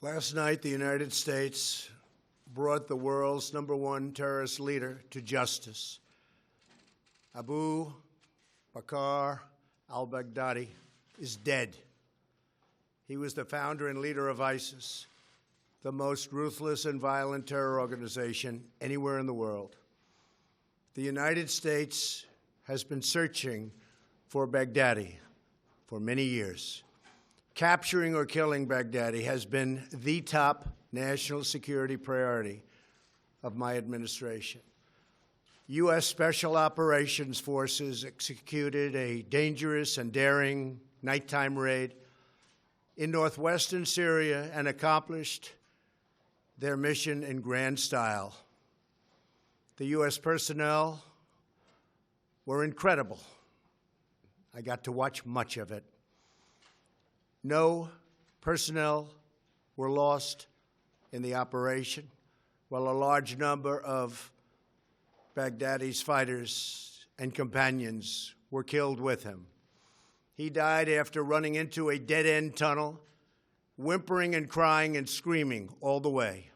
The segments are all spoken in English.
Last night, the United States brought the world's #1 terrorist leader to justice. Abu Bakr al-Baghdadi is dead. He was the founder and leader of ISIS, the most ruthless and violent terror organization anywhere in the world. The United States has been searching for Baghdadi for many years. Capturing or killing Baghdadi has been the top national security priority of my administration. U.S. Special Operations Forces executed a dangerous and daring nighttime raid in northwestern Syria and accomplished their mission in grand style. The U.S. personnel were incredible. I got to watch much of it. No personnel were lost in the operation, while a large number of Baghdadi's fighters and companions were killed with him. He died after running into a dead-end tunnel, whimpering and crying and screaming all the way.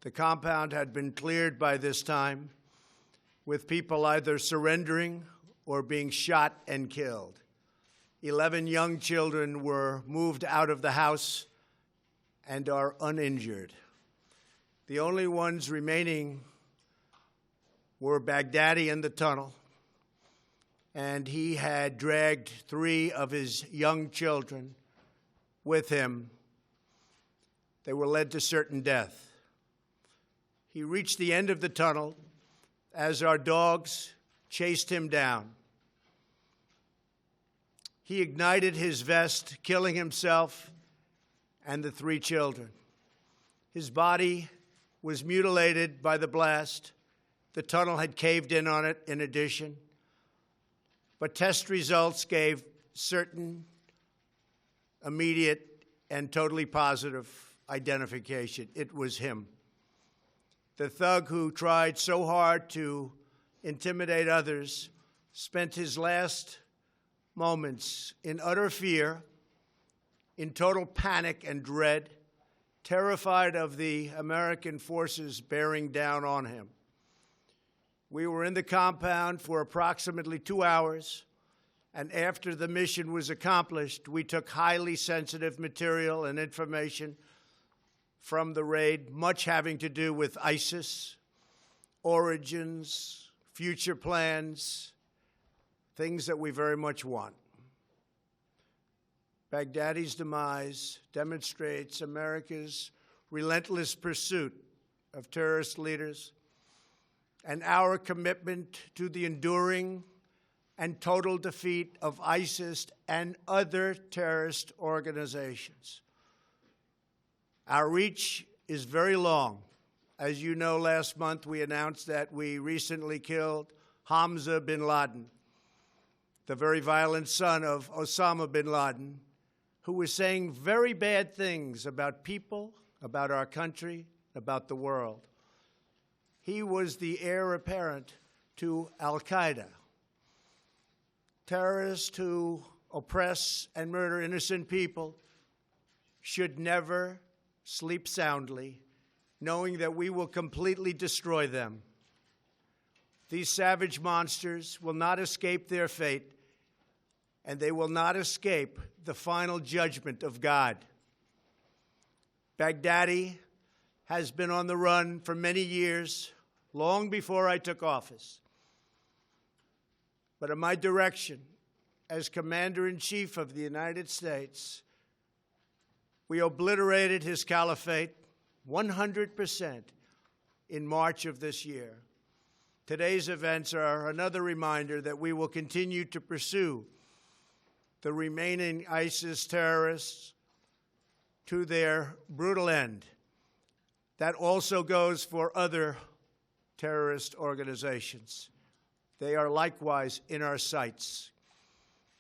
The compound had been cleared by this time, with people either surrendering or being shot and killed. 11 young children were moved out of the house and are uninjured. The only ones remaining were Baghdadi in the tunnel, and he had dragged 3 of his young children with him. They were led to certain death. He reached the end of the tunnel as our dogs chased him down. He ignited his vest, killing himself and the 3 children. His body was mutilated by the blast. The tunnel had caved in on it in addition. But test results gave certain, immediate, and totally positive identification. It was him. The thug who tried so hard to intimidate others spent his last moments in utter fear, in total panic and dread, terrified of the American forces bearing down on him. We were in the compound for approximately 2 hours, and after the mission was accomplished, we took highly sensitive material and information from the raid, much having to do with ISIS, origins, future plans, things that we very much want. Baghdadi's demise demonstrates America's relentless pursuit of terrorist leaders and our commitment to the enduring and total defeat of ISIS and other terrorist organizations. Our reach is very long. As you know, last month we announced that we recently killed Hamza bin Laden, the very violent son of Osama bin Laden, who was saying very bad things about people, about our country, about the world. He was the heir apparent to al-Qaeda, terrorists who oppress and murder innocent people should never sleep soundly, knowing that we will completely destroy them. These savage monsters will not escape their fate, and they will not escape the final judgment of God. Baghdadi has been on the run for many years, long before I took office. But at my direction, as Commander-in-Chief of the United States, we obliterated his caliphate 100% in March of this year. Today's events are another reminder that we will continue to pursue the remaining ISIS terrorists to their brutal end. That also goes for other terrorist organizations. They are likewise in our sights.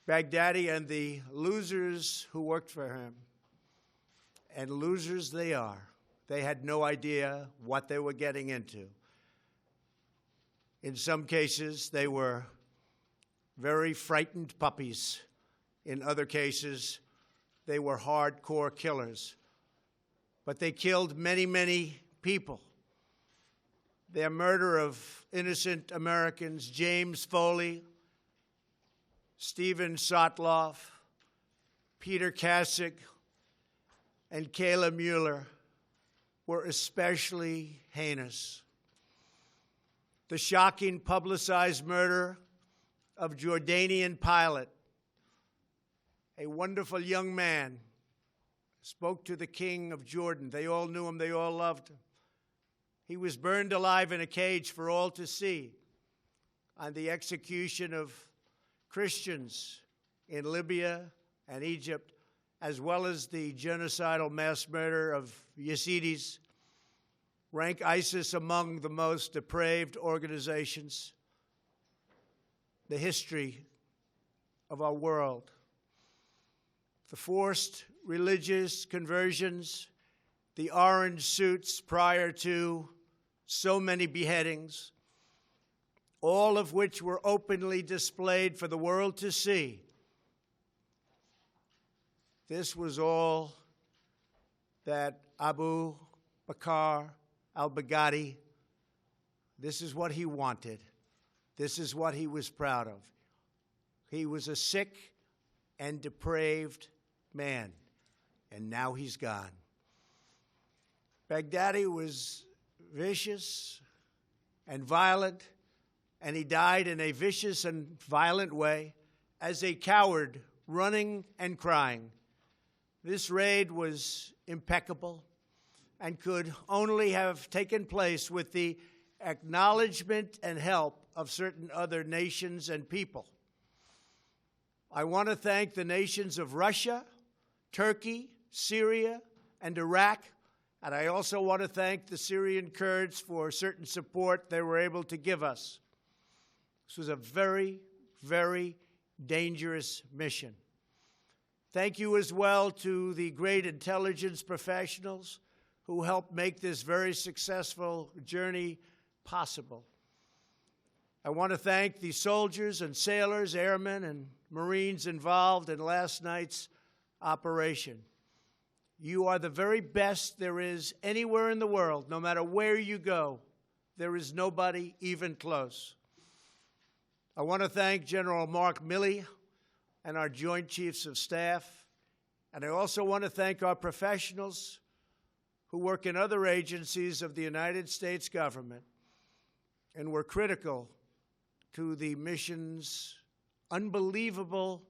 Baghdadi and the losers who worked for him, and losers they are. They had no idea what they were getting into. In some cases, they were very frightened puppies. In other cases, they were hardcore killers but they killed many, many people. Their murder of innocent Americans, James Foley, Stephen Sotloff, Peter Kasich, and Kayla Mueller, were especially heinous. The shocking publicized murder of Jordanian pilot, a wonderful young man, spoke to the king of Jordan. They all knew him. They all loved him. He was burned alive in a cage for all to see on the execution of Christians in Libya and Egypt, as well as the genocidal mass murder of Yazidis, rank ISIS among the most depraved organizations in the history of our world. The forced religious conversions, the orange suits prior to so many beheadings, all of which were openly displayed for the world to see. This was all that Abu Bakr al-Baghdadi, this is what he wanted. This is what he was proud of. He was a sick and depraved man, and now he's gone. Baghdadi was vicious and violent, and he died in a vicious and violent way as a coward, running and crying. This raid was impeccable and could only have taken place with the acknowledgement and help of certain other nations and people. I want to thank the nations of Russia, Turkey, Syria, and Iraq, and I also want to thank the Syrian Kurds for certain support they were able to give us. This was a very, very dangerous mission. Thank you as well to the great intelligence professionals who helped make this very successful journey possible. I want to thank the soldiers and sailors, airmen, and Marines involved in last night's operation. You are the very best there is anywhere in the world. No matter where you go, there is nobody even close. I want to thank General Mark Milley and our Joint Chiefs of Staff. And I also want to thank our professionals who work in other agencies of the United States government and were critical to the mission's unbelievable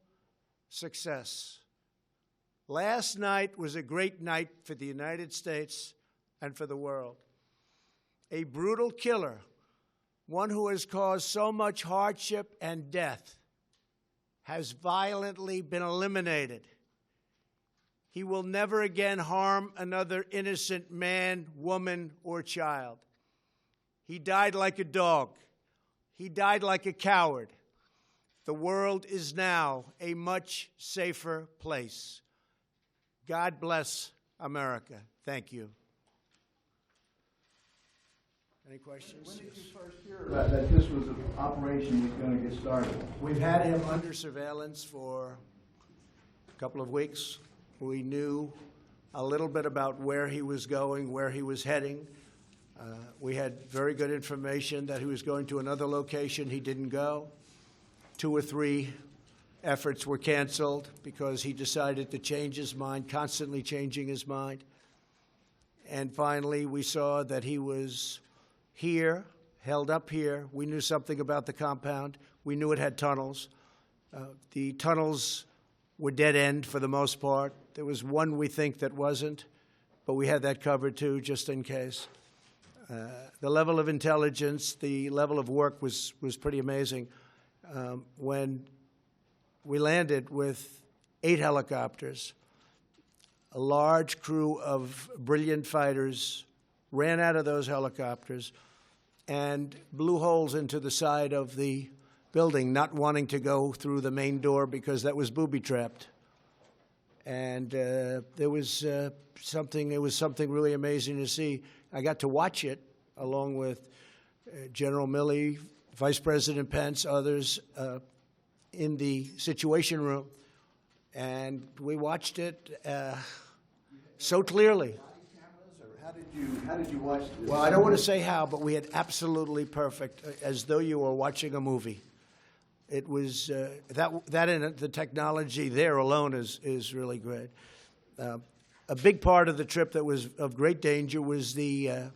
success. Last night was a great night for the United States and for the world. A brutal killer, one who has caused so much hardship and death, has violently been eliminated. He will never again harm another innocent man, woman, or child. He died like a dog. He died like a coward. The world is now a much safer place. God bless America. Thank you. Any questions? When did you first hear about that this was an operation was going to get started? We've had him under surveillance for a couple of weeks. We knew a little bit about where he was going, where he was heading. We had very good information that he was going to another location. He didn't go. 2 or 3 efforts were canceled because he decided to change his mind, constantly changing his mind. And finally, we saw that he was here, held up here. We knew something about the compound. We knew it had tunnels. The tunnels were dead end for the most part. There was one we think that wasn't, but we had that covered too, just in case. The level of intelligence, the level of work was pretty amazing. When we landed with 8 helicopters, a large crew of brilliant fighters ran out of those helicopters and blew holes into the side of the building, not wanting to go through the main door because that was booby-trapped. And it was something really amazing to see. I got to watch it along with General Milley, Vice President Pence, others in the Situation Room. And we watched it so clearly. how did you watch this? Well, I don't want to say how, but we had absolutely perfect, as though you were watching a movie. It was that and the technology there alone is really great. A big part of the trip that was of great danger was it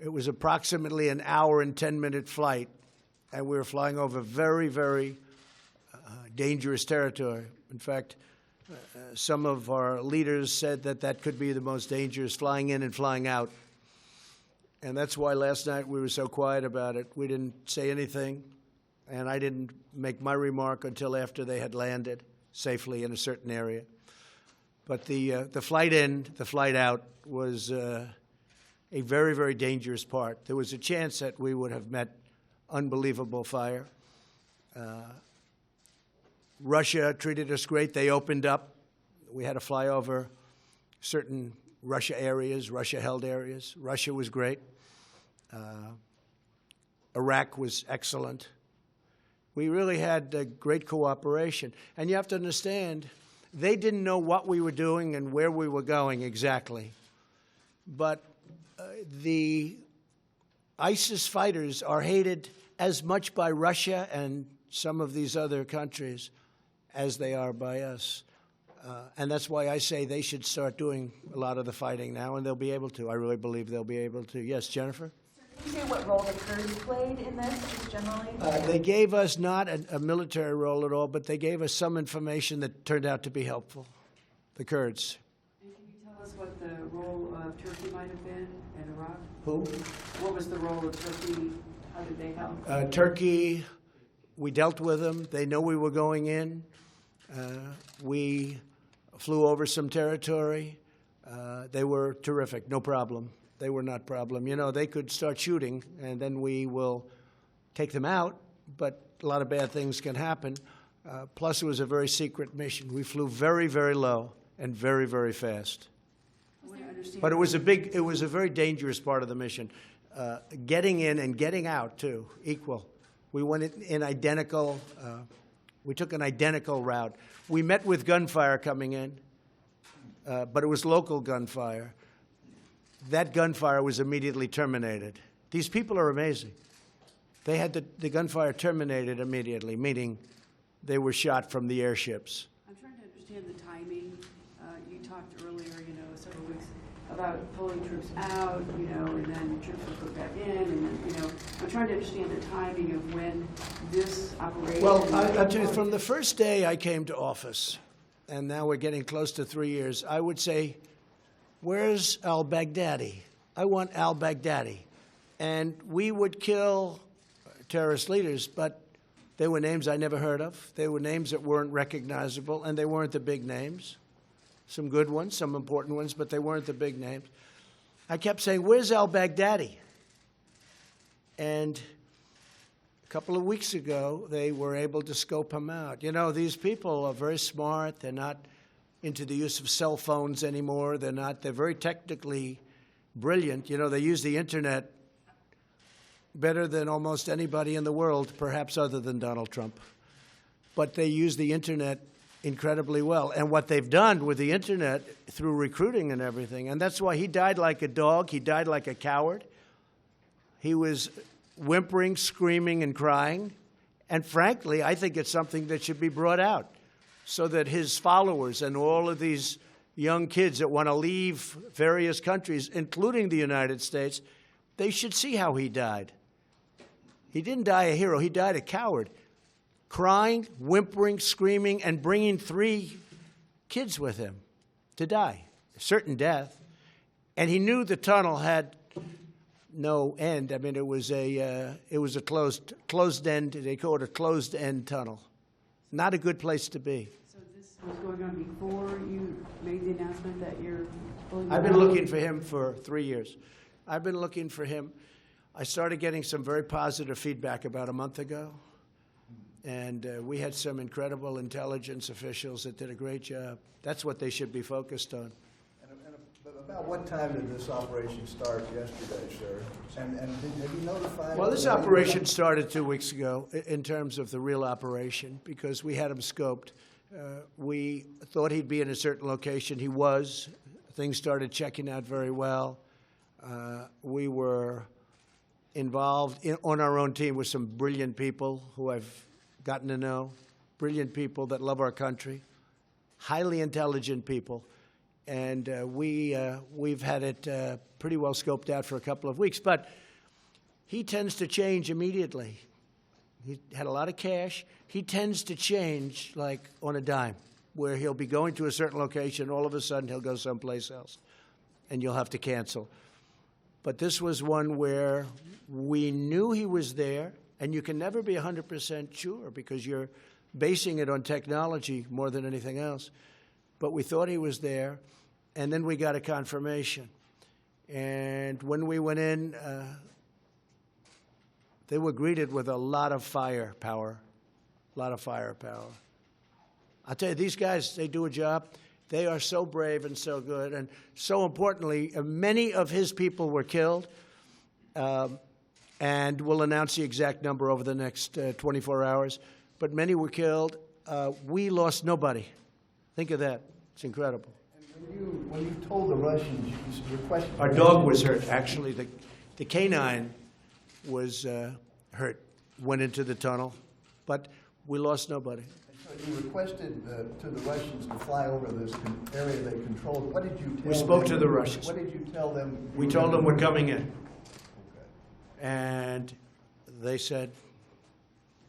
was approximately an hour and 10-minute flight, and we were flying over very, very dangerous territory. In fact, some of our leaders said that that could be the most dangerous, flying in and flying out. And that's why last night we were so quiet about it. We didn't say anything, and I didn't make my remark until after they had landed safely in a certain area. But the flight in, the flight out was a very, very dangerous part. There was a chance that we would have met unbelievable fire. Russia treated us great. They opened up. We had to fly over certain Russia areas, Russia-held areas. Russia was great. Iraq was excellent. We really had great cooperation. And you have to understand, they didn't know what we were doing and where we were going exactly. But the ISIS fighters are hated as much by Russia and some of these other countries as they are by us. And that's why I say they should start doing a lot of the fighting now, and they'll be able to. I really believe they'll be able to. Yes, Jennifer? Can you say what role the Kurds played in this, just generally? They gave us not a military role at all, but they gave us some information that turned out to be helpful, the Kurds. And can you tell us what the role of Turkey might have been in Iraq? Who? What was the role of Turkey? How did they help? Turkey, we dealt with them. They know we were going in. We flew over some territory. They were terrific, no problem. They were not problem. You know, they could start shooting, and then we will take them out, but a lot of bad things can happen. Plus, it was a very secret mission. We flew very, very low and very, very fast. But it was a very dangerous part of the mission. Getting in and getting out, too, equal. We went in identical, we took an identical route. We met with gunfire coming in, but it was local gunfire. That gunfire was immediately terminated. These people are amazing. They had the gunfire terminated immediately, meaning they were shot from the airships. I'm trying to understand the timing. You talked earlier, several weeks about pulling troops out, and then troops were put back in, and then, I'm trying to understand the timing of when this operation... Well, I'll tell you, from the first day I came to office, and now we're getting close to 3 years, I would say, where's al-Baghdadi? I want al-Baghdadi. And we would kill terrorist leaders, but they were names I never heard of. They were names that weren't recognizable, and they weren't the big names. Some good ones, some important ones, but they weren't the big names. I kept saying, where's al-Baghdadi? And a couple of weeks ago, they were able to scope him out. These people are very smart. They're not into the use of cell phones anymore. They're very technically brilliant. They use the internet better than almost anybody in the world, perhaps other than Donald Trump. But they use the internet incredibly well. And what they've done with the internet through recruiting and everything, and that's why he died like a dog. He died like a coward. He was whimpering, screaming, and crying. And frankly, I think it's something that should be brought out so that his followers and all of these young kids that want to leave various countries, including the United States, they should see how he died. He didn't die a hero. He died a coward, crying, whimpering, screaming, and bringing 3 kids with him to die, a certain death. And he knew the tunnel had no end. I mean, it was a closed end. They call it a closed-end tunnel. Not a good place to be. So this was going on before you made the announcement that you're pulling I've been looking for him for 3 years. I've been looking for him. I started getting some very positive feedback about a month ago. And we had some incredible intelligence officials that did a great job. That's what they should be focused on. About what time did this operation start yesterday, sir? And have you notified... Well, this operation started 2 weeks ago in terms of the real operation because we had him scoped. We thought he'd be in a certain location. He was. Things started checking out very well. We were involved on our own team with some brilliant people who I've gotten to know, brilliant people that love our country, highly intelligent people. And we've had it pretty well scoped out for a couple of weeks. But he tends to change immediately. He had a lot of cash. He tends to change like on a dime, where he'll be going to a certain location, all of a sudden he'll go someplace else, and you'll have to cancel. But this was one where we knew he was there, and you can never be 100% sure because you're basing it on technology more than anything else. But we thought he was there, and then we got a confirmation. And when we went in, they were greeted with a lot of firepower, a lot of firepower. I'll tell you, these guys, they do a job. They are so brave and so good. And so importantly, many of his people were killed, and we'll announce the exact number over the next 24 hours. But many were killed. We lost nobody. Think of that. It's incredible. And when you told the Russians, you requested... Our dog was hurt. Actually, the canine was hurt, went into the tunnel, but we lost nobody. So you requested to the Russians to fly over this area they controlled. What did you tell them? We spoke to the Russians. What did you tell them? We told them we're coming in. Okay. And they said,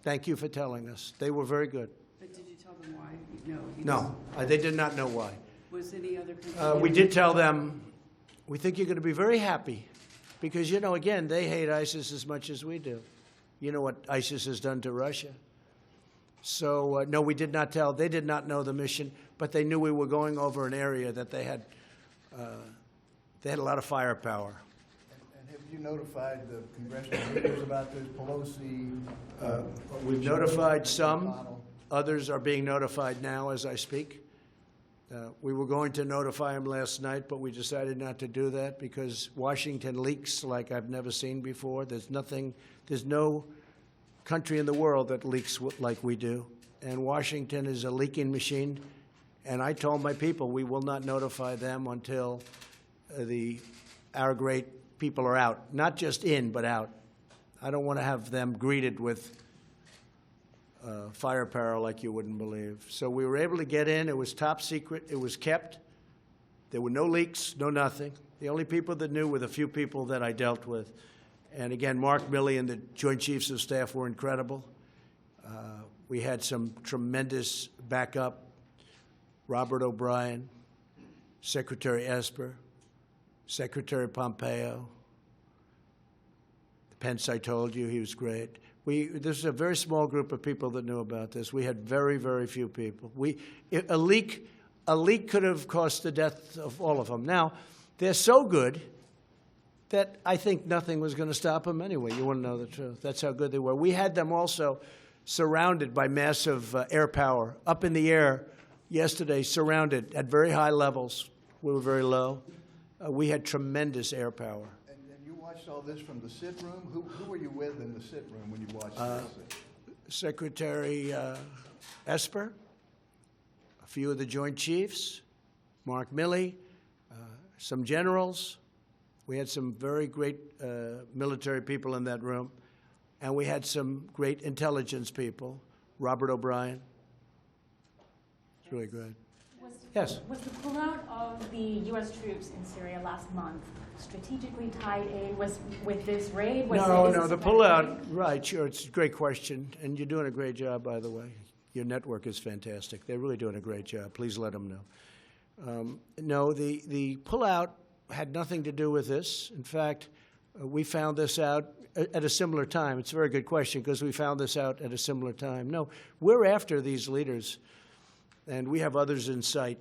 thank you for telling us. They were very good. But did you tell them why? No. No, they did not know why. Was any other country? We did tell them, we think you're going to be very happy because, you know, again, they hate ISIS as much as we do. You know what ISIS has done to Russia. So, no, we did not tell. They did not know the mission, but they knew we were going over an area that they had a lot of firepower. And have you notified the congressional leaders about this? Pelosi? We've notified some. Others are being notified now as I speak. We were going to notify them last night, but we decided not to do that because Washington leaks like I've never seen before. There's no country in the world that leaks like we do. And Washington is a leaking machine. And I told my people we will not notify them until our great people are out. Not just in, but out. I don't want to have them greeted with firepower like you wouldn't believe. So we were able to get in. It was top secret. It was kept. There were no leaks, no nothing. The only people that knew were the few people that I dealt with. And again, Mark Milley and the Joint Chiefs of Staff were incredible. We had some tremendous backup. Robert O'Brien, Secretary Esper, Secretary Pompeo. Pence, I told you, he was great. This is a very small group of people that knew about this. We had very, very few people. A leak could have caused the death of all of them. Now, they're so good that I think nothing was going to stop them anyway. You want to know the truth. That's how good they were. We had them also surrounded by massive air power, up in the air yesterday, surrounded at very high levels. We were very low. We had tremendous air power. And you watched all this from the sit room? Who were you with in the sit room when you watched this? Secretary Esper, a few of the Joint Chiefs, Mark Milley, some generals. We had some very great military people in that room, and we had some great intelligence people. Robert O'Brien. It's really good. Yes? Was the pullout of the U.S. troops in Syria last month strategically tied in with this raid? No, the pullout, right, sure, it's a great question, and you're doing a great job, by the way. Your network is fantastic. They're really doing a great job. Please let them know. No, the pullout had nothing to do with this. In fact, we found this out at a similar time. It's a very good question because we found this out at a similar time. No, we're after these leaders, and we have others in sight,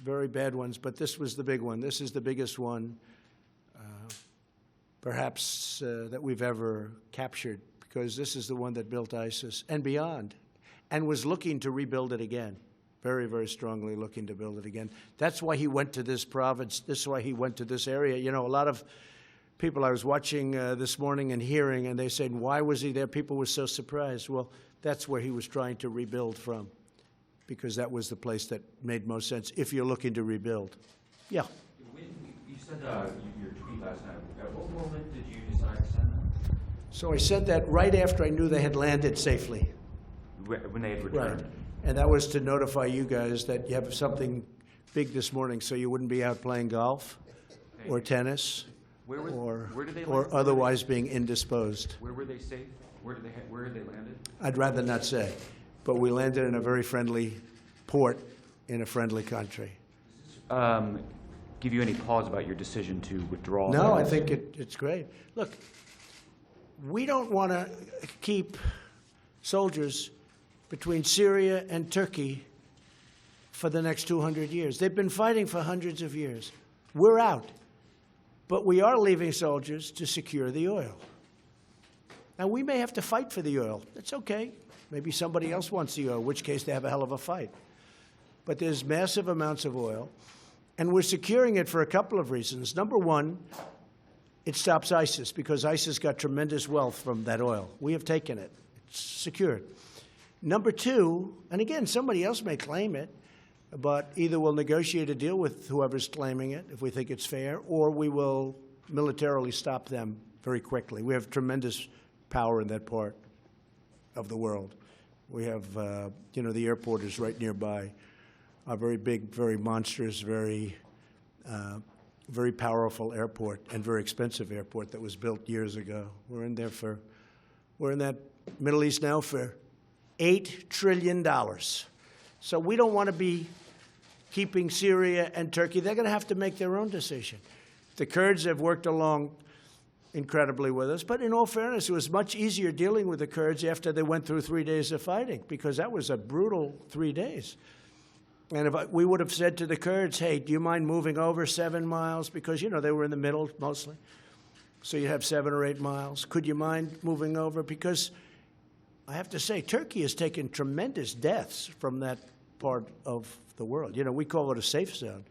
very bad ones, but this was the big one. This is the biggest one, perhaps, that we've ever captured because this is the one that built ISIS and beyond and was looking to rebuild it again. Very, very strongly looking to build it again. That's why he went to this province. That's why he went to this area. You know, a lot of people I was watching this morning and hearing, and they said, why was he there? People were so surprised. Well, that's where he was trying to rebuild from because that was the place that made most sense if you're looking to rebuild. Yeah. When you said your tweet last night. At what moment did you decide to send that? So I said that right after I knew they had landed safely. When they had Right. returned? And that was to notify you guys that you have something big this morning, so you wouldn't be out playing golf or tennis Where did they or land? otherwise being indisposed. Where were they safe? Where had they landed? I'd rather not say, but we landed in a very friendly port in a friendly country. Give you any pause about your decision to withdraw? No, I think it's great. Look, we don't want to keep soldiers between Syria and Turkey for the next 200 years. They've been fighting for hundreds of years. We're out. But we are leaving soldiers to secure the oil. Now, we may have to fight for the oil. That's okay. Maybe somebody else wants the oil, in which case they have a hell of a fight. But there's massive amounts of oil, and we're securing it for a couple of reasons. Number one, it stops ISIS, because ISIS got tremendous wealth from that oil. We have taken it. It's secured. Number two, and again, somebody else may claim it, but either we'll negotiate a deal with whoever's claiming it, if we think it's fair, or we will militarily stop them very quickly. We have tremendous power in that part of the world. We have, the airport is right nearby. A very big, very monstrous, very powerful airport and very expensive airport that was built years ago. We're in that Middle East now for $8 trillion. So we don't want to be keeping Syria and Turkey. They're going to have to make their own decision. The Kurds have worked along incredibly with us, but in all fairness, it was much easier dealing with the Kurds after they went through 3 days of fighting, because that was a brutal 3 days. And if we would have said to the Kurds, hey, do you mind moving over 7 miles? Because, they were in the middle mostly. So you have 7 or 8 miles. Could you mind moving over? Because I have to say, Turkey has taken tremendous deaths from that part of the world. We call it a safe zone,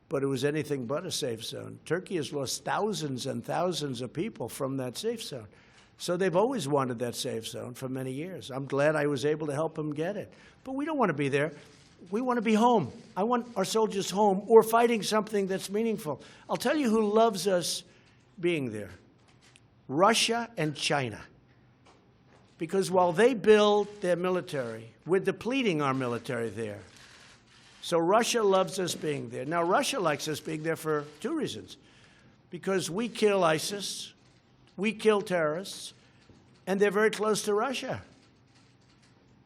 but it was anything but a safe zone. Turkey has lost thousands and thousands of people from that safe zone. So they've always wanted that safe zone for many years. I'm glad I was able to help them get it. But we don't want to be there. We want to be home. I want our soldiers home or fighting something that's meaningful. I'll tell you who loves us being there. Russia and China. Because while they build their military, we're depleting our military there. So Russia loves us being there. Now, Russia likes us being there for 2 reasons. Because we kill ISIS, we kill terrorists, and they're very close to Russia.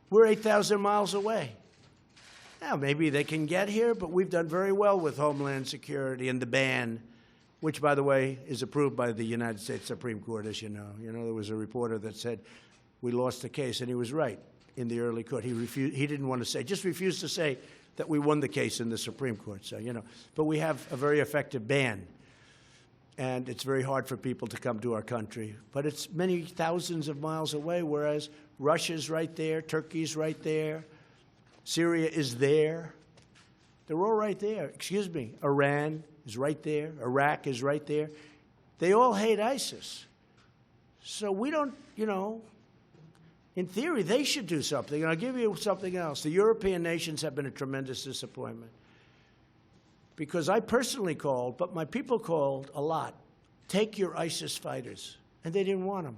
We're 8,000 miles away. Now, maybe they can get here, but we've done very well with Homeland Security and the ban, which, by the way, is approved by the United States Supreme Court, as you know. There was a reporter that said we lost the case, and he was right in the early court. He didn't want to say, just refused to say that we won the case in the Supreme Court. So, but we have a very effective ban, and it's very hard for people to come to our country. But it's many thousands of miles away, whereas Russia's right there, Turkey's right there, Syria is there. They're all right there. Excuse me, Iran is right there. Iraq is right there. They all hate ISIS. So we don't, in theory, they should do something. And I'll give you something else. The European nations have been a tremendous disappointment. Because I personally called, but my people called a lot, take your ISIS fighters. And they didn't want them.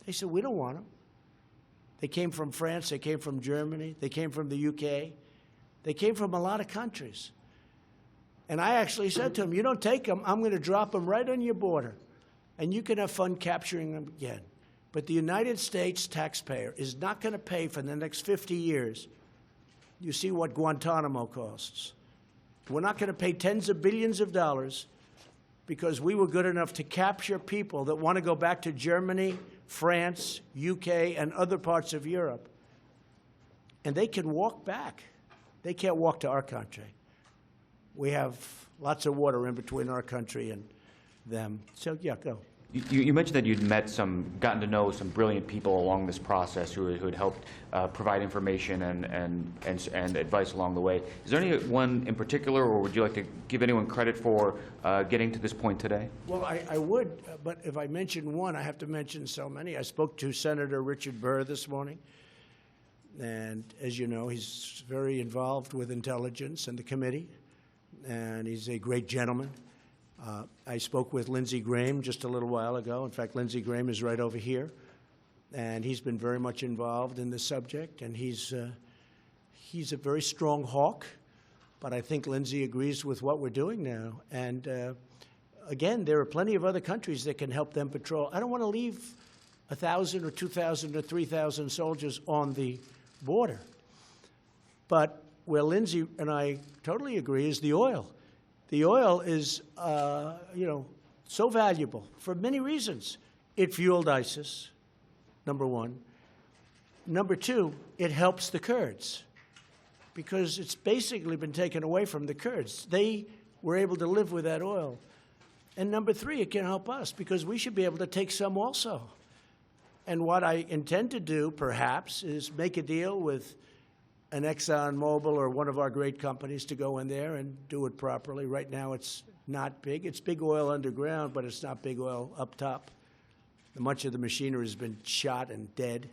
They said, we don't want them. They came from France, they came from Germany, they came from the UK. They came from a lot of countries. And I actually said to them, you don't take them, I'm going to drop them right on your border. And you can have fun capturing them again. But the United States taxpayer is not going to pay for the next 50 years. You see what Guantanamo costs. We're not going to pay tens of billions of dollars because we were good enough to capture people that want to go back to Germany, France, UK, and other parts of Europe. And they can walk back. They can't walk to our country. We have lots of water in between our country and them. So, yeah, go. You mentioned that you'd gotten to know some brilliant people along this process who had helped provide information and advice along the way. Is there anyone in particular, or would you like to give anyone credit for getting to this point today? Well, I would, but if I mention one, I have to mention so many. I spoke to Senator Richard Burr this morning, and as you know, he's very involved with intelligence and the committee, and he's a great gentleman. I spoke with Lindsey Graham just a little while ago. In fact, Lindsey Graham is right over here, and he's been very much involved in this subject, and he's a very strong hawk, but I think Lindsey agrees with what we're doing now. And again, there are plenty of other countries that can help them patrol. I don't want to leave 1,000 or 2,000 or 3,000 soldiers on the border. But where Lindsey and I totally agree is the oil. The oil is, so valuable for many reasons. It fueled ISIS, number one. Number two, it helps the Kurds because it's basically been taken away from the Kurds. They were able to live with that oil. And number three, it can help us because we should be able to take some also. And what I intend to do, perhaps, is make a deal with an ExxonMobil or one of our great companies to go in there and do it properly. Right now, it's not big. It's big oil underground, but it's not big oil up top. Much of the machinery has been shot and dead.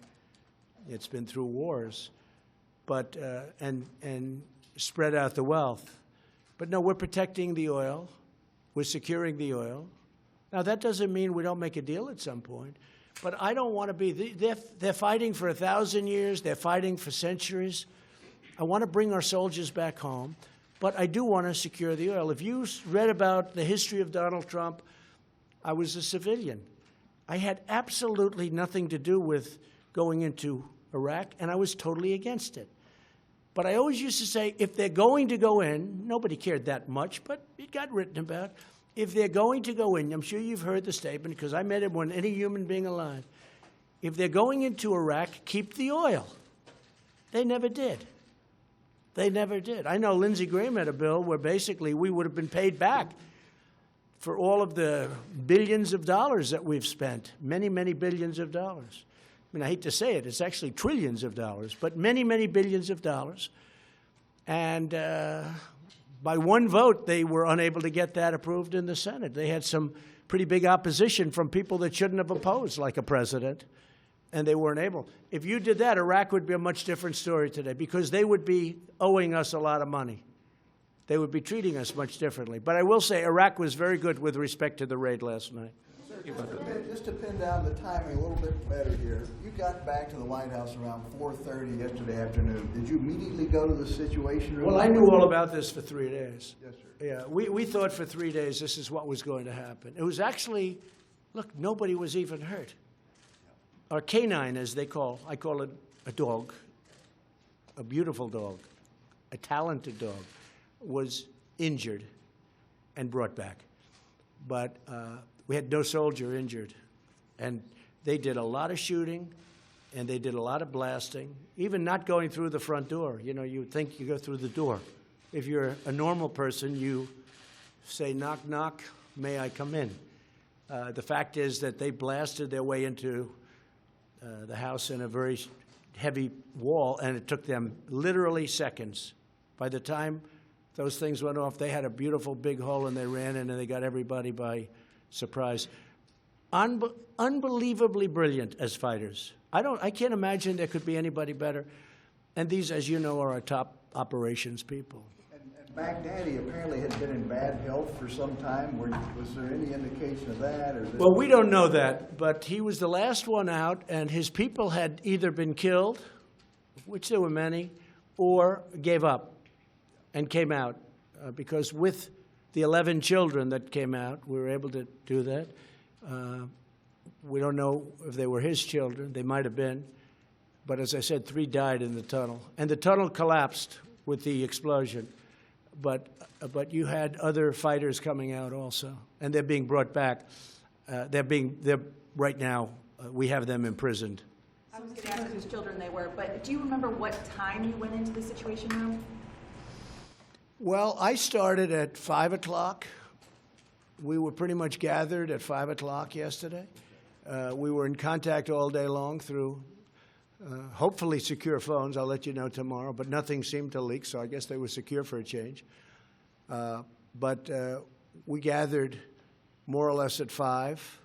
It's been through wars, but and spread out the wealth. But no, we're protecting the oil. We're securing the oil. Now, that doesn't mean we don't make a deal at some point. But I don't want to be, they're fighting for 1,000 years. They're fighting for centuries. I want to bring our soldiers back home, but I do want to secure the oil. If you read about the history of Donald Trump, I was a civilian. I had absolutely nothing to do with going into Iraq, and I was totally against it. But I always used to say, if they're going to go in, nobody cared that much, but it got written about. If they're going to go in, I'm sure you've heard the statement, because I met it when any human being alive. If they're going into Iraq, keep the oil. They never did. They never did. I know Lindsey Graham had a bill where basically we would have been paid back for all of the billions of dollars that we've spent, many, many billions of dollars. I mean, I hate to say it, it's actually trillions of dollars, but many, many billions of dollars. And by one vote, they were unable to get that approved in the Senate. They had some pretty big opposition from people that shouldn't have opposed, like a president, and they weren't able. If you did that, Iraq would be a much different story today because they would be owing us a lot of money. They would be treating us much differently. But I will say Iraq was very good with respect to the raid last night. Just to pin down the timing a little bit better here, you got back to the White House around 4:30 yesterday afternoon. Did you immediately go to the Situation Room? Well, I knew all about this for 3 days. Yes, sir. Yeah, we thought for 3 days this is what was going to happen. It was actually, look, nobody was even hurt. Our canine, as I call it a dog, a beautiful dog, a talented dog, was injured and brought back. But we had no soldier injured. And they did a lot of shooting, and they did a lot of blasting, even not going through the front door. You know, you would think you go through the door. If you're a normal person, you say, knock, knock, may I come in? The fact is that they blasted their way into the house in a very heavy wall, and it took them literally seconds. By the time those things went off, they had a beautiful big hole, and they ran in, and they got everybody by surprise. Unbelievably brilliant as fighters. I can't imagine there could be anybody better. And these, as you know, are our top operations people. And Baghdadi apparently had been in bad health for some time. Was there any indication of that? Well, we don't know that, but he was the last one out, and his people had either been killed, which there were many, or gave up and came out. Because with the 11 children that came out, we were able to do that. We don't know if they were his children. They might have been. But as I said, 3 died in the tunnel. And the tunnel collapsed with the explosion. But you had other fighters coming out also, and they're being brought back. They're right now, we have them imprisoned. I was going to ask whose children they were, but do you remember what time you went into the Situation Room? Well, I started at 5 o'clock. We were pretty much gathered at 5 o'clock yesterday. We were in contact all day long through hopefully secure phones. I'll let you know tomorrow, but nothing seemed to leak, so I guess they were secure for a change. But we gathered more or less at 5.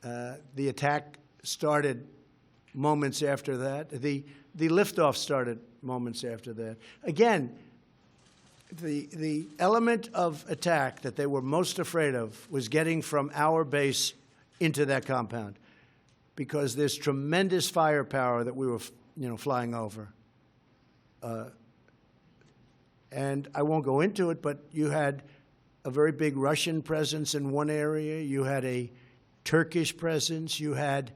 The attack started moments after that. The liftoff started moments after that. Again, The element of attack that they were most afraid of was getting from our base into that compound, because there's tremendous firepower that we were, flying over. And I won't go into it, but you had a very big Russian presence in one area. You had a Turkish presence. You had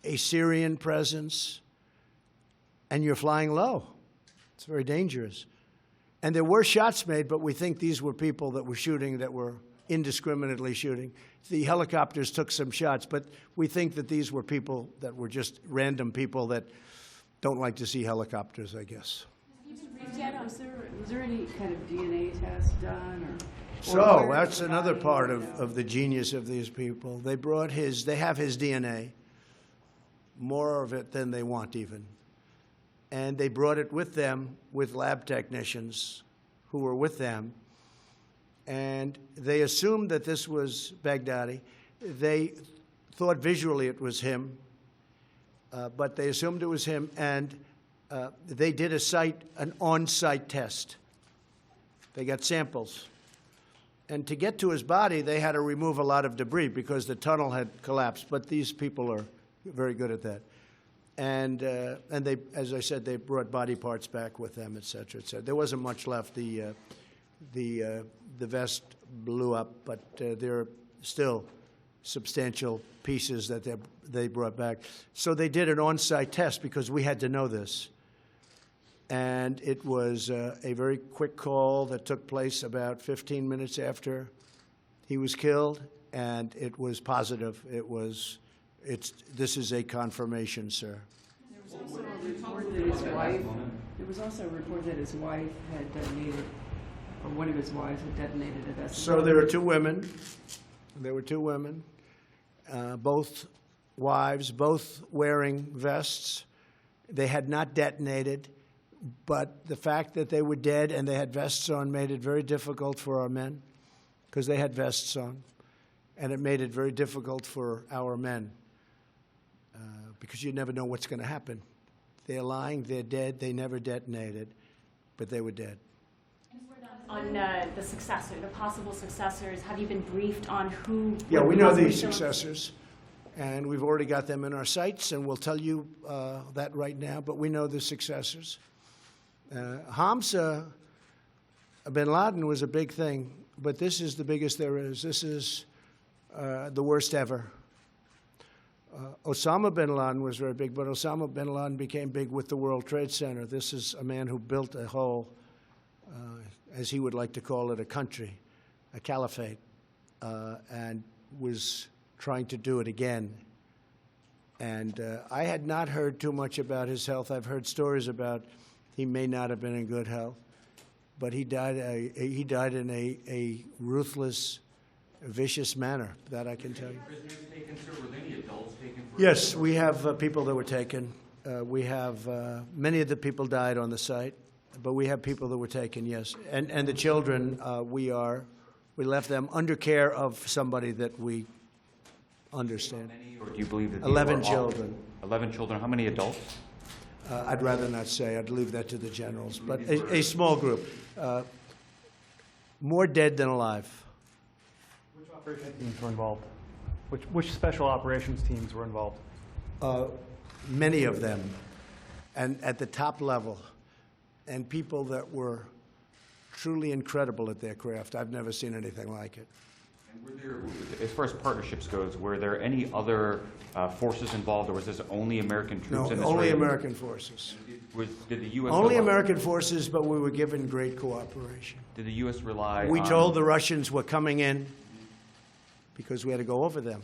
a Syrian presence. And you're flying low. It's very dangerous. And there were shots made, but we think these were people that were shooting, that were indiscriminately shooting. The helicopters took some shots, but we think that these were people that were just random people that don't like to see helicopters, I guess. Was there any kind of DNA test done? So that's another part of the genius of these people. They have his DNA, more of it than they want even. And they brought it with them, with lab technicians who were with them. And they assumed that this was Baghdadi. They thought visually it was him, but they assumed it was him, and they did an on-site test. They got samples. And to get to his body, they had to remove a lot of debris because the tunnel had collapsed, but these people are very good at that. And they, as I said, they brought body parts back with them, et cetera, et cetera. There wasn't much left. The vest blew up, but there are still substantial pieces that they brought back. So they did an on-site test because we had to know this. And it was a very quick call that took place about 15 minutes after he was killed, and it was positive. This is a confirmation, sir. There was also a report that his wife had detonated, or one of his wives had detonated a vessel. So there were two women. There were two women, both wives, both wearing vests. They had not detonated, but the fact that they were dead and they had vests on made it very difficult for our men, because they had vests on, and it made it very difficult for our men. Because you never know what's going to happen. They're lying, they're dead, they never detonated, but they were dead. On the successor, the possible successors, have you been briefed on who? Yeah, we know possibly these still- successors, and we've already got them in our sights, and we'll tell you that right now, but we know the successors. Hamza bin Laden was a big thing, but this is the biggest there is. This is the worst ever. Osama bin Laden was very big, but Osama bin Laden became big with the World Trade Center. This is a man who built a whole, as he would like to call it, a country, a caliphate, and was trying to do it again. And I had not heard too much about his health. I've heard stories about he may not have been in good health, but he died in a ruthless, vicious manner, that I can tell you. Prisoners taken, sir? Were there any adults taken? Yes, we have people that were taken. We have many of the people died on the site, but we have people that were taken, yes. And the children, we left them under care of somebody that we understand. Many, or do you believe that these 11 were all- children. 11 children. How many adults? I'd rather not say. I'd leave that to the generals. But a small group. More dead than alive. Which operation teams were involved? Which special operations teams were involved? Many of them, and at the top level, and people that were truly incredible at their craft. I've never seen anything like it. And were there, as far as partnerships goes, were there any other forces involved, or was this only American troops No, in this only raid? American forces. Did the U.S. Only rely- American forces, but we were given great cooperation. Did the U.S. rely We on... told the Russians we're coming in because we had to go over them.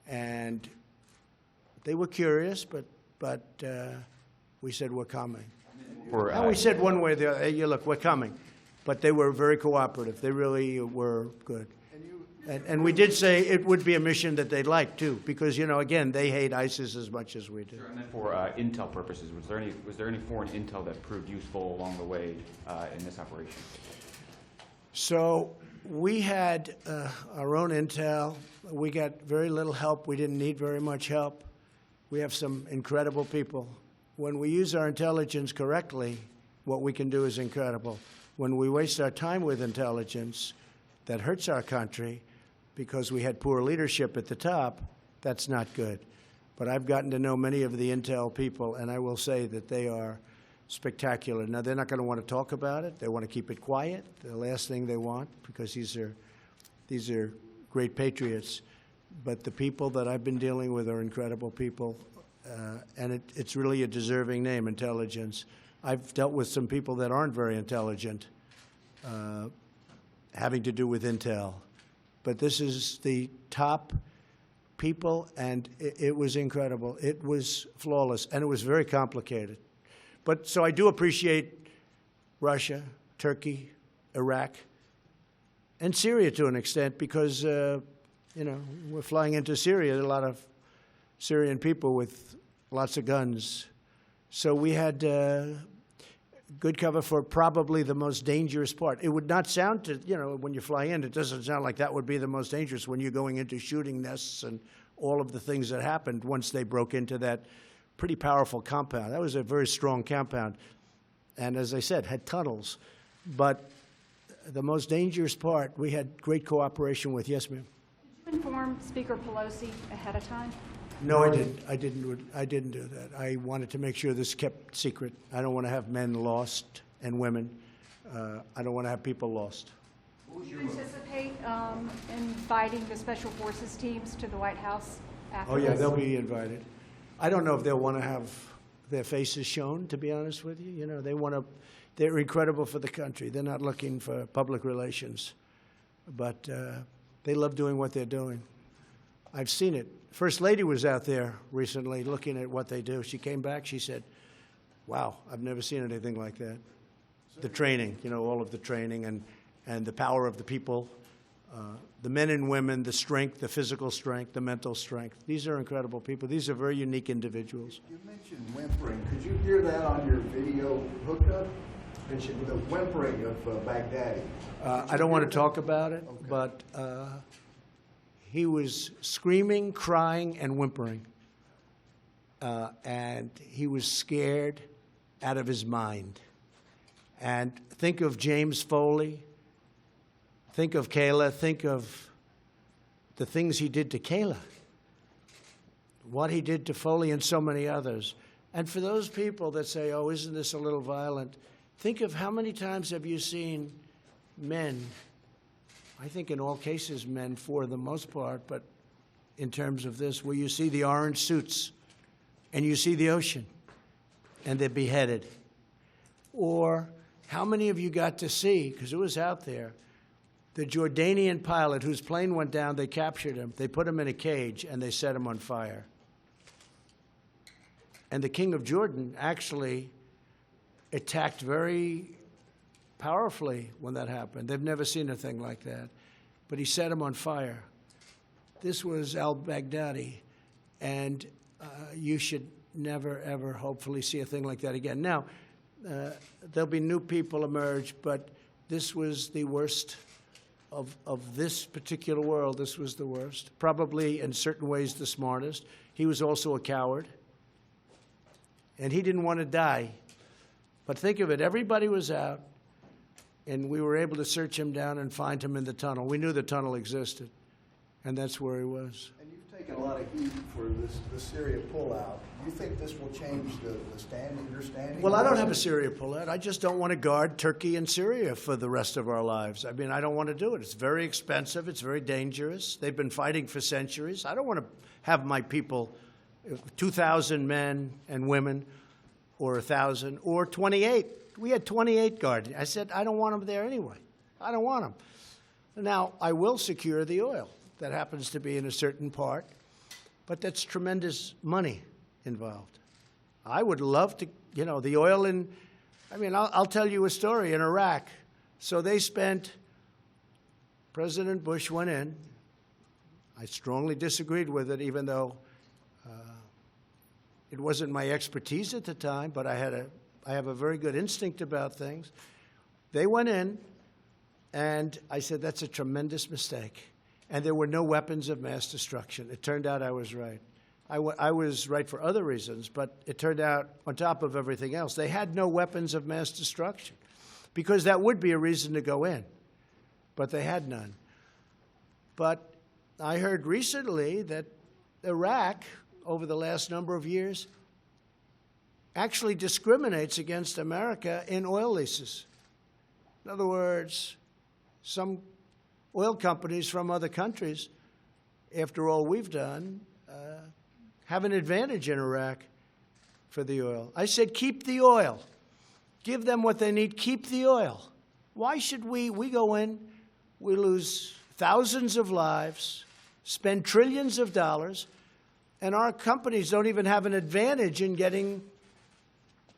And they were curious, but we said we're coming. for, And we said one way or the other, hey, look, we're coming. But they were very cooperative. They really were good. And we did say it would be a mission that they'd like, too, because, again, they hate ISIS as much as we do. Sure, and then for intel purposes, was there any foreign intel that proved useful along the way in this operation? So we had our own intel. We got very little help. We didn't need very much help. We have some incredible people. When we use our intelligence correctly, what we can do is incredible. when we waste our time with intelligence that hurts our country because we had poor leadership at the top, that's not good. But I've gotten to know many of the intel people, and I will say that they are spectacular. Now, they're not going to want to talk about it. They want to keep it quiet, the last thing they want, because these are great patriots. But the people that I've been dealing with are incredible people, and it's really a deserving name, intelligence. I've dealt with some people that aren't very intelligent, having to do with intel. But this is the top people, and it was incredible. It was flawless, and it was very complicated. But so I do appreciate Russia, Turkey, Iraq, and Syria to an extent, because you know, we're flying into Syria. There are a lot of Syrian people with lots of guns. So we had good cover for probably the most dangerous part. It would not sound to, you know, when you fly in, it doesn't sound like that would be the most dangerous when you're going into shooting nests and all of the things that happened once they broke into that pretty powerful compound. That was a very strong compound. And as I said, had tunnels. But the most dangerous part, we had great cooperation with. Yes, ma'am? Did you inform Speaker Pelosi ahead of time? No, I didn't. I didn't do that. I wanted to make sure this kept secret. I don't want to have men lost and women. I don't want to have people lost. Do you anticipate inviting the Special Forces teams to the White House after Oh, yeah, this? they'll be invited. I don't know if they'll want to have their faces shown, to be honest with you. You know, they're incredible for the country. They're not looking for public relations. But they love doing what they're doing. I've seen it. First Lady was out there recently looking at what they do. She came back, she said, wow, I've never seen anything like that. The training, you know, all of the training and the power of the people, the men and women, the strength, the physical strength, the mental strength. These are incredible people. These are very unique individuals. You mentioned whimpering. Could you hear that on your video hookup? Mentioned the whimpering of Baghdadi. I don't want to talk about it, Okay. but he was screaming, crying, and whimpering. And he was scared out of his mind. And think of James Foley. Think of Kayla. Think of the things he did to Kayla. What he did to Foley and so many others. And for those people that say, oh, isn't this a little violent? Think of how many times have you seen men, I think in all cases men for the most part, but in terms of this, where you see the orange suits and you see the ocean and they're beheaded. Or how many of you got to see, because it was out there, the Jordanian pilot whose plane went down, they captured him, they put him in a cage, and they set him on fire. And the king of Jordan actually attacked very powerfully when that happened. They've never seen a thing like that. But he set him on fire. This was al-Baghdadi, and you should never, ever, hopefully, see a thing like that again. Now, there'll be new people emerge, but this was the worst of this particular world. This was the worst. Probably, in certain ways, the smartest. He was also a coward, and he didn't want to die. But think of it, everybody was out, and we were able to search him down and find him in the tunnel. We knew the tunnel existed, and that's where he was. And you've taken a lot of heat for the Syria pullout. Do you think this will change the standing, your standing? Well, I don't have a Syria pullout. I just don't want to guard Turkey and Syria for the rest of our lives. I mean, I don't want to do it. It's very expensive. It's very dangerous. They've been fighting for centuries. I don't want to have my people, 2,000 men and women, or 1,000, or 28. We had 28 guards. I said, I don't want them there anyway. I don't want them. Now, I will secure the oil. That happens to be in a certain part, but that's tremendous money involved. I would love to, you know, the oil in, I mean, I'll tell you a story in Iraq. So they spent, President Bush went in. I strongly disagreed with it, even though it wasn't my expertise at the time, but I have a very good instinct about things. They went in, and I said, that's a tremendous mistake. And there were no weapons of mass destruction. It turned out I was right. I was right for other reasons, but it turned out, on top of everything else, they had no weapons of mass destruction. because that would be a reason to go in, but they had none. But I heard recently that Iraq, over the last number of years, actually discriminates against America in oil leases. In other words, some oil companies from other countries, after all we've done, have an advantage in Iraq for the oil. I said, keep the oil. Give them what they need. Keep the oil. Why should we go in, we lose thousands of lives, spend trillions of dollars, and our companies don't even have an advantage in getting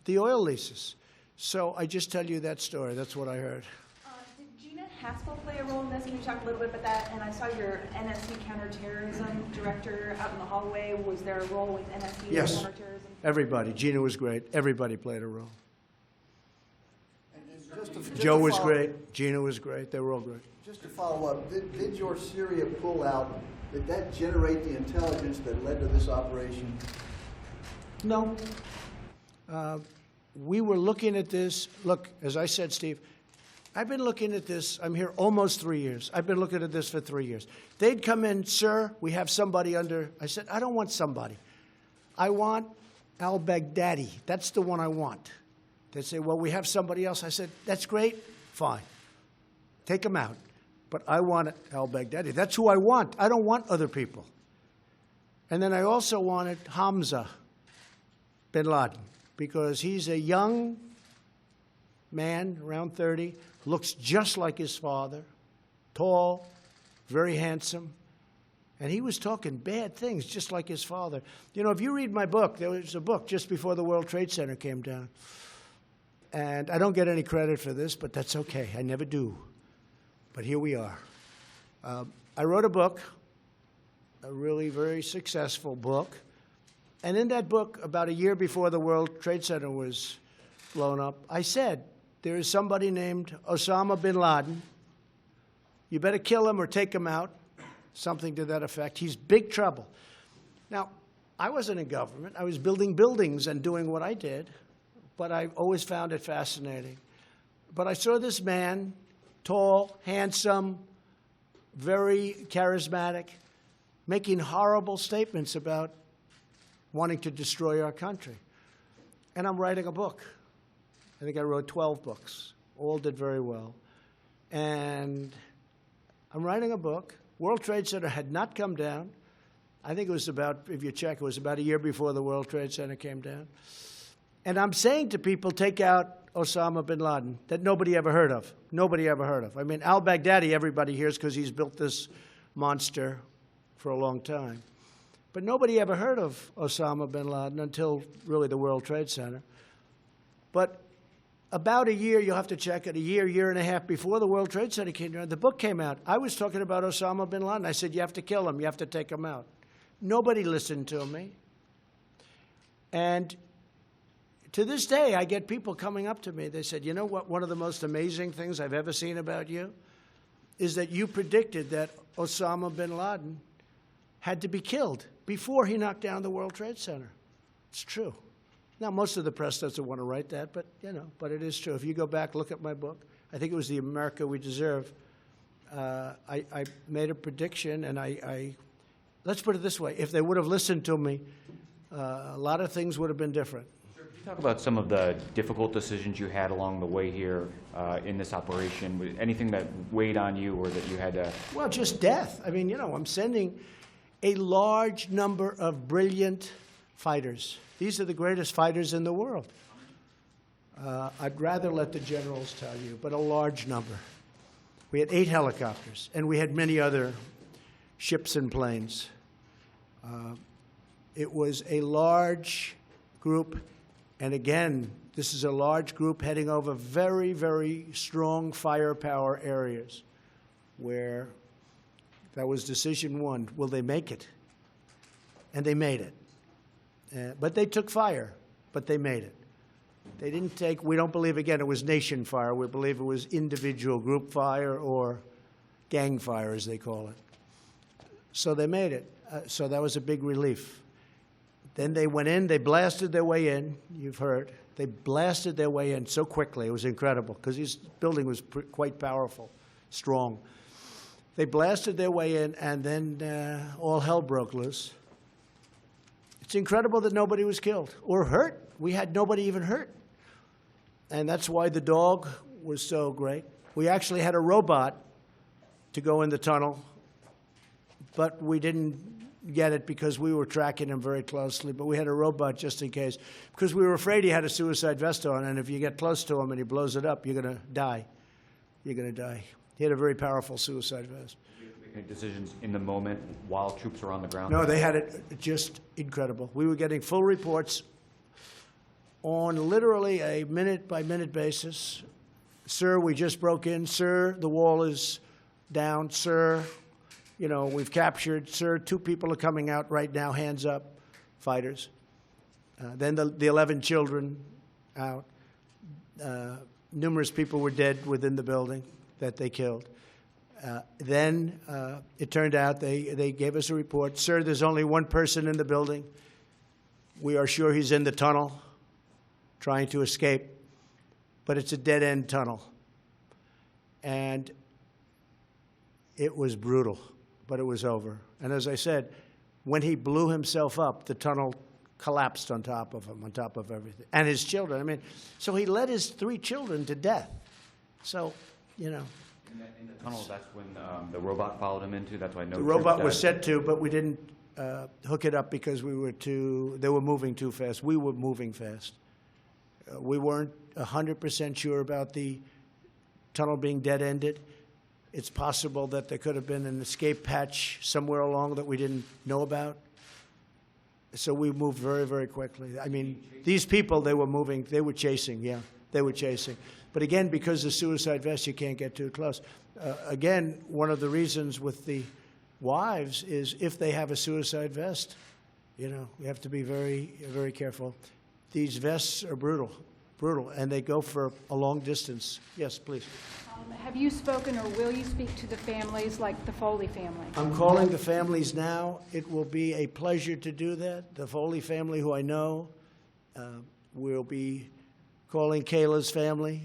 the oil leases. So I just tell you that story. That's what I heard. Did Gina Haspel play a role in this? And you talked a little bit about that, and I saw your NSC counterterrorism director out in the hallway. Was there a role with NSC Yes. counterterrorism? Everybody. Gina was great. Everybody played a role. Just Joe to was follow- great. Gina was great. They were all great. Just to follow up, did your Syria pullout, did that generate the intelligence that led to this operation? No. We were looking at this. Look, as I said, Steve, I've been looking at this. I'm here almost 3 years. I've been looking at this for 3 years. They'd come in, sir, we have somebody under. I said, I don't want somebody. I want al-Baghdadi. That's the one I want. They'd say, well, we have somebody else. I said, that's great. Fine. Take him out. But I want al-Baghdadi. That's who I want. I don't want other people. And then I also wanted Hamza bin Laden, because he's a young man, around 30, looks just like his father, tall, very handsome, and he was talking bad things just like his father. You know, if you read my book, there was a book just before the World Trade Center came down, and I don't get any credit for this, but that's okay. I never do. But here we are. I wrote a book, a really very successful book, and in that book, about a year before the World Trade Center was blown up, I said, there is somebody named Osama bin Laden. You better kill him or take him out, something to that effect. He's big trouble. Now, I wasn't in government. I was building buildings and doing what I did, but I always found it fascinating. But I saw this man, tall, handsome, very charismatic, making horrible statements about wanting to destroy our country. And I'm writing a book. I think I wrote 12 books. All did very well. And I'm writing a book. World Trade Center had not come down. I think it was about, if you check, it was about a year before the World Trade Center came down. And I'm saying to people, take out Osama bin Laden, that nobody ever heard of. Nobody ever heard of. I mean, al-Baghdadi, everybody hears because he's built this monster for a long time. But nobody ever heard of Osama bin Laden until really the World Trade Center. But about a year, you'll have to check it, a year and a half before the World Trade Center came down, the book came out. I was talking about Osama bin Laden. I said, you have to kill him. You have to take him out. Nobody listened to me. And to this day, I get people coming up to me. They said, you know what, one of the most amazing things I've ever seen about you is that you predicted that Osama bin Laden had to be killed before he knocked down the World Trade Center. It's true. Now, most of the press doesn't want to write that, but, you know, but it is true. If you go back, look at my book. I think it was The America We Deserve. I made a prediction, and let's put it this way. If they would have listened to me, a lot of things would have been different. Can you talk about some of the difficult decisions you had along the way here in this operation? Anything that weighed on you or that you had to... Well, just death. I mean, you know, I'm sending a large number of brilliant fighters. These are the greatest fighters in the world. I'd rather let the generals tell you, but a large number. We had 8 helicopters, and we had many other ships and planes. It was a large group, and again, this is a large group heading over very, very strong firepower areas where that was decision one. Will they make it? And they made it. But they took fire, but they made it. They didn't take, we don't believe, again, it was nation fire. We believe it was individual group fire or gang fire, as they call it. So they made it. So that was a big relief. Then they went in, they blasted their way in, you've heard. They blasted their way in so quickly, it was incredible, because this building was quite powerful, strong. They blasted their way in, and then all hell broke loose. It's incredible that nobody was killed or hurt. We had nobody even hurt. And that's why the dog was so great. We actually had a robot to go in the tunnel, but we didn't get it because we were tracking him very closely. But we had a robot just in case, because we were afraid he had a suicide vest on, and if you get close to him and he blows it up, you're going to die. You're going to die. He had a very powerful suicide vest. Make decisions in the moment while troops are on the ground? No, they had it just incredible. We were getting full reports on literally a minute-by-minute basis. Sir, we just broke in. Sir, the wall is down. Sir, you know, we've captured. Sir, 2 people are coming out right now, hands up, fighters. Then the 11 children out. Numerous people were dead within the building that they killed. Then it turned out they gave us a report. Sir, there's only 1 person in the building. We are sure he's in the tunnel trying to escape, but it's a dead-end tunnel. And it was brutal, but it was over. And as I said, when he blew himself up, the tunnel collapsed on top of him, on top of everything. And his children, I mean, so he led his 3 children to death. So, you know. In the tunnel, that's when the robot followed him into? That's why no The robot was set to, but we didn't hook it up because they were moving too fast. We were moving fast. We weren't 100% sure about the tunnel being dead-ended. It's possible that there could have been an escape hatch somewhere along that we didn't know about. So we moved very, very quickly. I mean, these people, they were moving, they were chasing, yeah, they were chasing. But again, because of suicide vests, you can't get too close. Again, one of the reasons with the wives is if they have a suicide vest, you know, we have to be very, very careful. These vests are brutal, and they go for a long distance. Yes, please. Have you spoken or will you speak to the families, like the Foley family? I'm calling the families now. It will be a pleasure to do that. The Foley family, who I know, will be calling Kayla's family.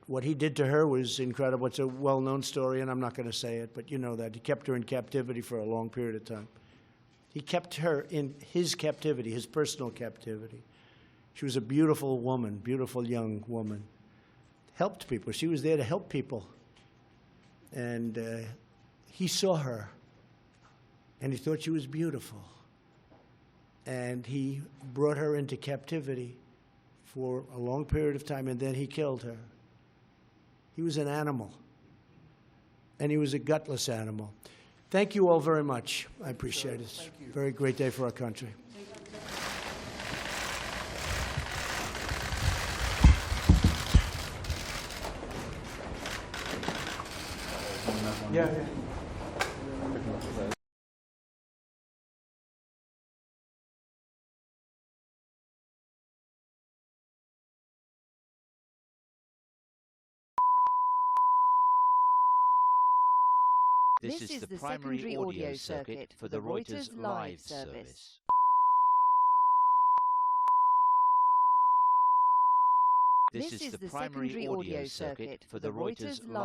What he did to her was incredible. It's a well-known story, and I'm not going to say it, but you know that. He kept her in captivity for a long period of time. He kept her in his captivity, his personal captivity. She was a beautiful woman, beautiful young woman. Helped people. She was there to help people. And he saw her, and he thought she was beautiful. And he brought her into captivity for a long period of time, and then he killed her. He was an animal, and he was a gutless animal. Thank you all very much. I appreciate it. It's a very great day for our country. Yeah. This is the primary audio circuit for the Reuters live service. This is the primary audio circuit for the Reuters live